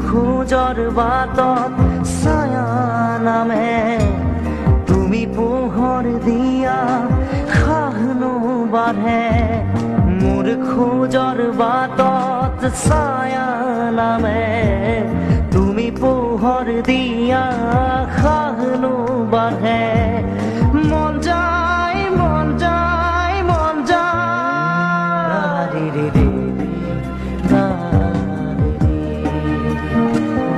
খোজৰ বাটত ছায়া নামে তুমি পোহৰ দিয়া খাহনো বাঢ়ে মোৰ খোজৰ বাটত ছায়া নামে তুমি পোহৰ দিয়া খাহনো বাঢ়ে মন যায় মন যায় মন যায় রে রে রে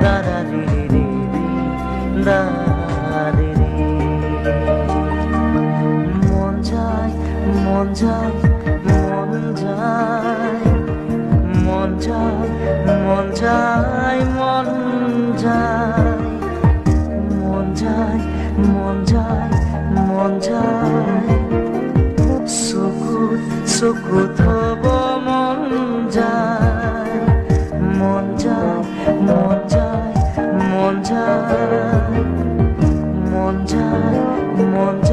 da da রে রে da রে রে মন যায় মন যায় মন যায় মন যায় মন যায় মন যায় মন যায় মন যায় মন যায় চকুত হ'ব মন যায় মন যায় মন যায় মন যায় মন যায় মন যায়